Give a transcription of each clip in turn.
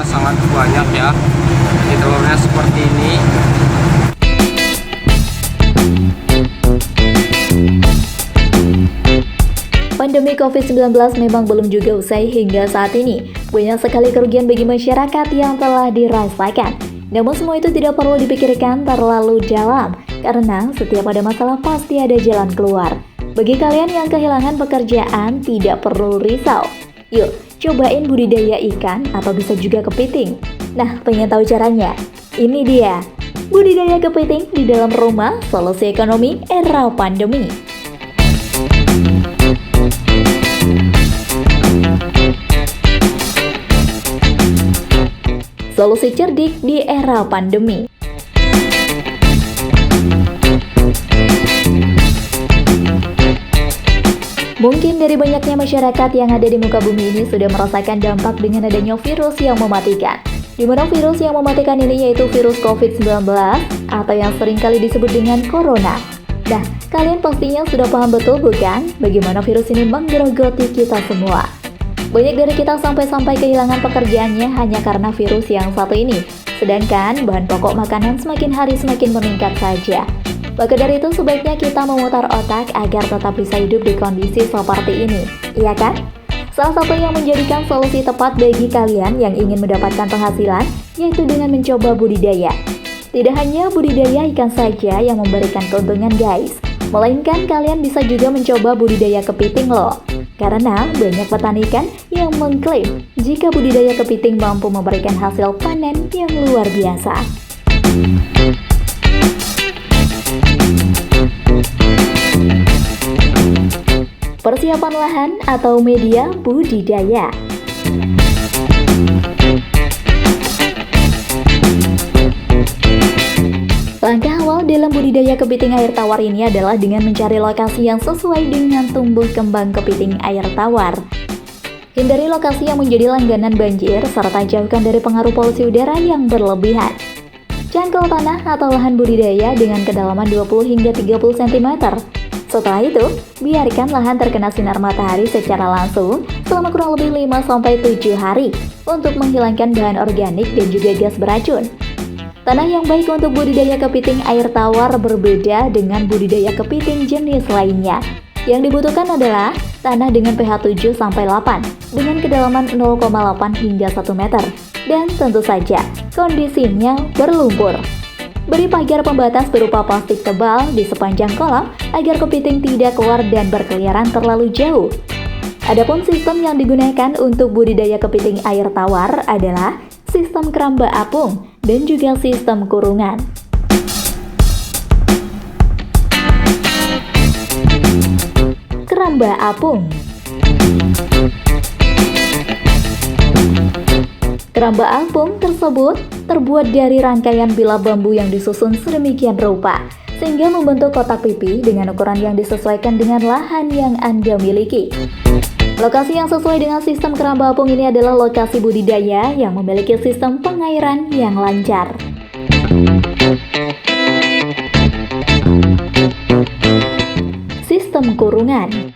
sangat banyak ya. Jadi telurnya seperti ini. Pandemi COVID-19 memang belum juga usai hingga saat ini. Banyak sekali kerugian bagi masyarakat yang telah dirasakan. Namun semua itu tidak perlu dipikirkan terlalu dalam, karena setiap ada masalah pasti ada jalan keluar. Bagi kalian yang kehilangan pekerjaan, tidak perlu risau. Yuk, cobain budidaya ikan atau bisa juga kepiting. Nah, pengen tahu caranya? Ini dia, budidaya kepiting di dalam rumah, solusi ekonomi era pandemi. Solusi cerdik di era pandemi. Mungkin dari banyaknya masyarakat yang ada di muka bumi ini sudah merasakan dampak dengan adanya virus yang mematikan. Di mana virus yang mematikan ini yaitu virus COVID-19 atau yang seringkali disebut dengan corona. Nah, kalian pastinya sudah paham betul bukan bagaimana virus ini menggerogoti kita semua. Banyak dari kita sampai-sampai kehilangan pekerjaannya hanya karena virus yang satu ini. Sedangkan bahan pokok makanan semakin hari semakin meningkat saja. Maka dari itu sebaiknya kita memutar otak agar tetap bisa hidup di kondisi seperti ini. Iya kan? Salah satu yang menjadikan solusi tepat bagi kalian yang ingin mendapatkan penghasilan yaitu dengan mencoba budidaya. Tidak hanya budidaya ikan saja yang memberikan keuntungan guys, melainkan kalian bisa juga mencoba budidaya kepiting loh. Karena banyak petani ikan yang mengklaim jika budidaya kepiting mampu memberikan hasil panen yang luar biasa. Persiapan lahan atau media budidaya. Langkah awal dalam budidaya kepiting air tawar ini adalah dengan mencari lokasi yang sesuai dengan tumbuh kembang kepiting air tawar. Hindari lokasi yang menjadi langganan banjir, serta jauhkan dari pengaruh polusi udara yang berlebihan. Jangkau tanah atau lahan budidaya dengan kedalaman 20 hingga 30 cm. Setelah itu, biarkan lahan terkena sinar matahari secara langsung selama kurang lebih 5-7 hari untuk menghilangkan bahan organik dan juga gas beracun. Tanah yang baik untuk budidaya kepiting air tawar berbeda dengan budidaya kepiting jenis lainnya. Yang dibutuhkan adalah tanah dengan pH 7-8 dengan kedalaman 0,8 hingga 1 meter. Dan tentu saja, kondisinya berlumpur. Beri pagar pembatas berupa plastik tebal di sepanjang kolam agar kepiting tidak keluar dan berkeliaran terlalu jauh. Adapun sistem yang digunakan untuk budidaya kepiting air tawar adalah sistem keramba apung dan juga sistem kurungan. Keramba apung. Keramba apung tersebut terbuat dari rangkaian bila bambu yang disusun sedemikian rupa, sehingga membentuk kotak pipi dengan ukuran yang disesuaikan dengan lahan yang Anda miliki. Lokasi yang sesuai dengan sistem keramba apung ini adalah lokasi budidaya yang memiliki sistem pengairan yang lancar. Sistem kurungan.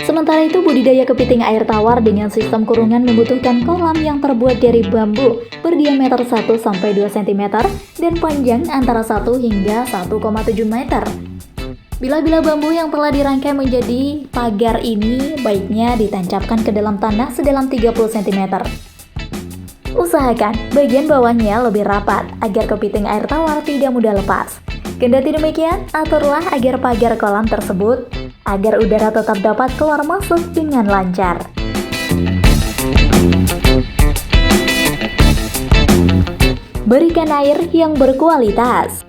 Sementara itu, budidaya kepiting air tawar dengan sistem kurungan membutuhkan kolam yang terbuat dari bambu berdiameter 1-2 cm dan panjang antara 1 hingga 1,7 meter. Bila-bila bambu yang telah dirangkai menjadi pagar ini baiknya ditancapkan ke dalam tanah sedalam 30 cm. Usahakan bagian bawahnya lebih rapat agar kepiting air tawar tidak mudah lepas. Kendati demikian, aturlah agar pagar kolam tersebut agar udara tetap dapat keluar masuk dengan lancar. Berikan air yang berkualitas.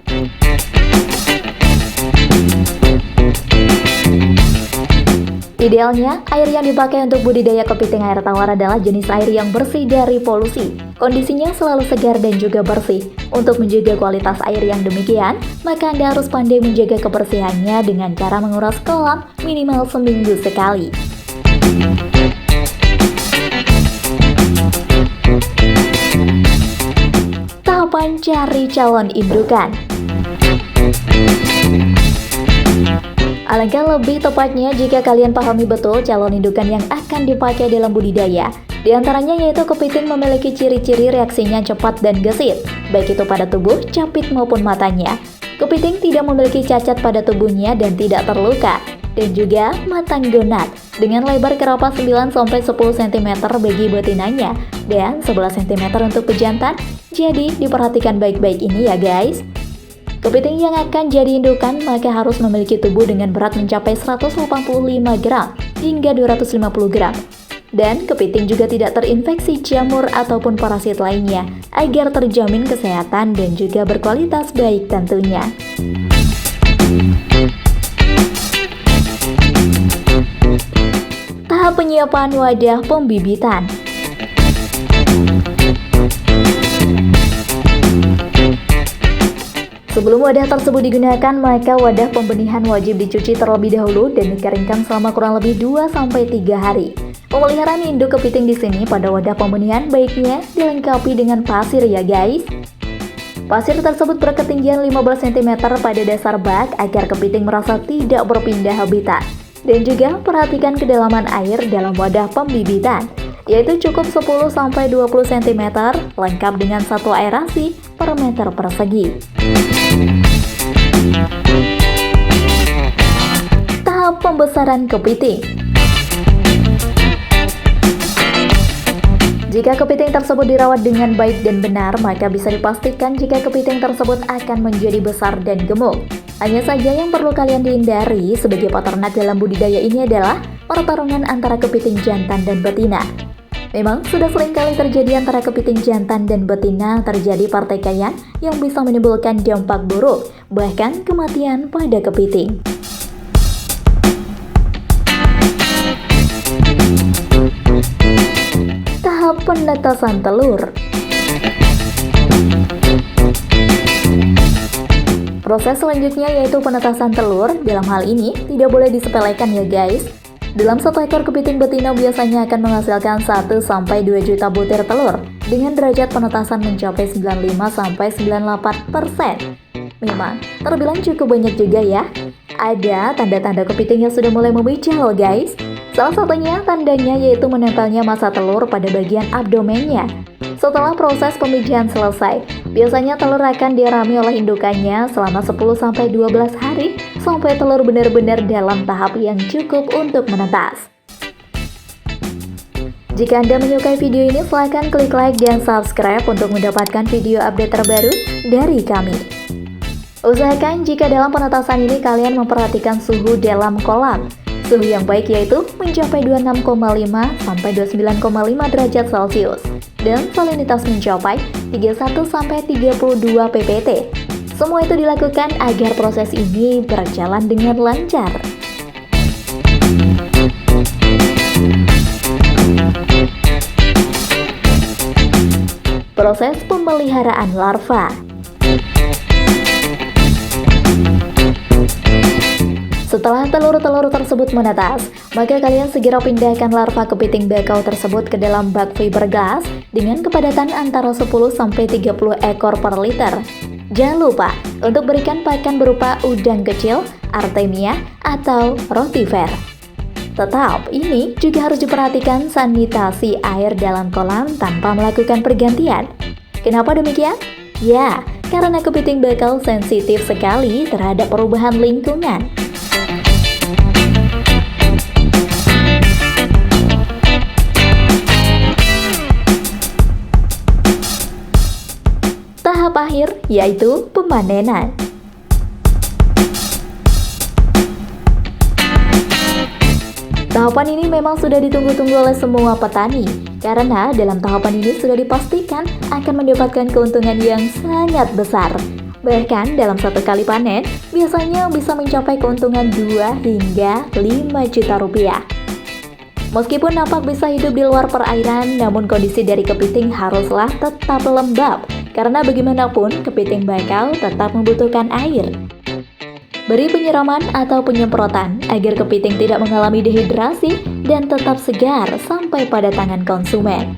Idealnya, air yang dipakai untuk budidaya kepiting air tawar adalah jenis air yang bersih dari polusi. Kondisinya selalu segar dan juga bersih. Untuk menjaga kualitas air yang demikian, maka Anda harus pandai menjaga kebersihannya dengan cara menguras kolam minimal seminggu sekali. Tahapan cari calon indukan. Alangkah lebih tepatnya jika kalian pahami betul calon indukan yang akan dipakai dalam budidaya. Di antaranya yaitu kepiting memiliki ciri-ciri reaksinya cepat dan gesit, baik itu pada tubuh, capit maupun matanya. Kepiting tidak memiliki cacat pada tubuhnya dan tidak terluka. Dan juga matang gonad dengan lebar kerapas 9-10 cm bagi betinanya dan 11 cm untuk pejantan. Jadi diperhatikan baik-baik ini ya guys. Kepiting yang akan jadi indukan maka harus memiliki tubuh dengan berat mencapai 185 gram hingga 250 gram. Dan kepiting juga tidak terinfeksi jamur ataupun parasit lainnya agar terjamin kesehatan dan juga berkualitas baik tentunya. Tahap penyiapan wadah pembibitan. Sebelum wadah tersebut digunakan, maka wadah pembenihan wajib dicuci terlebih dahulu dan dikeringkan selama kurang lebih 2-3 hari. Pemeliharaan induk kepiting di sini pada wadah pembenihan baiknya dilengkapi dengan pasir ya guys. Pasir tersebut berketinggian 15 cm pada dasar bak agar kepiting merasa tidak berpindah habitat. Dan juga perhatikan kedalaman air dalam wadah pembibitan, yaitu cukup 10-20 cm lengkap dengan 1 aerasi per meter persegi. Tahap pembesaran kepiting. Jika kepiting tersebut dirawat dengan baik dan benar, maka bisa dipastikan jika kepiting tersebut akan menjadi besar dan gemuk. Hanya saja yang perlu kalian dihindari sebagai peternak dalam budidaya ini adalah pertarungan antara kepiting jantan dan betina. Memang sudah sering kali terjadi antara kepiting jantan dan betina terjadi pertikaian yang bisa menimbulkan dampak buruk, bahkan kematian pada kepiting. Tahap penetasan telur. Proses selanjutnya yaitu penetasan telur. Dalam hal ini tidak boleh disepelekan ya guys. Dalam 1 ekor kepiting betina biasanya akan menghasilkan 1-2 juta butir telur dengan derajat penetasan mencapai 95-98%. Memang terbilang cukup banyak juga ya. Ada tanda-tanda kepiting yang sudah mulai memijah loh guys. Salah satunya tandanya yaitu menempelnya massa telur pada bagian abdomennya. Setelah proses pemijahan selesai, biasanya telur akan dirami oleh indukannya selama 10-12 hari sampai telur benar-benar dalam tahap yang cukup untuk menetas. Jika Anda menyukai video ini, silahkan klik like dan subscribe untuk mendapatkan video update terbaru dari kami. Usahakan jika dalam penetasan ini kalian memperhatikan suhu dalam kolam. Suhu yang baik yaitu mencapai 26,5 sampai 29,5 derajat Celcius dan salinitas mencapai 31 sampai 32 ppt. Semua itu dilakukan agar proses ini berjalan dengan lancar. Proses pemeliharaan larva. Setelah telur-telur tersebut menetas, maka kalian segera pindahkan larva kepiting bakau tersebut ke dalam bak fiberglass dengan kepadatan antara 10-30 ekor per liter. Jangan lupa untuk berikan pakan berupa udang kecil, artemia, atau rotifer. Tetap, ini juga harus diperhatikan sanitasi air dalam kolam tanpa melakukan pergantian. Kenapa demikian? Ya, karena kepiting bakau sensitif sekali terhadap perubahan lingkungan. Tahap akhir yaitu pemanenan. Tahapan ini memang sudah ditunggu-tunggu oleh semua petani, karena dalam tahapan ini sudah dipastikan akan mendapatkan keuntungan yang sangat besar. Bahkan dalam 1 kali panen, biasanya bisa mencapai keuntungan 2 hingga 5 juta rupiah. Meskipun nampak bisa hidup di luar perairan, namun kondisi dari kepiting haruslah tetap lembab, karena bagaimanapun kepiting bakau tetap membutuhkan air. Beri penyiraman atau penyemprotan agar kepiting tidak mengalami dehidrasi dan tetap segar sampai pada tangan konsumen.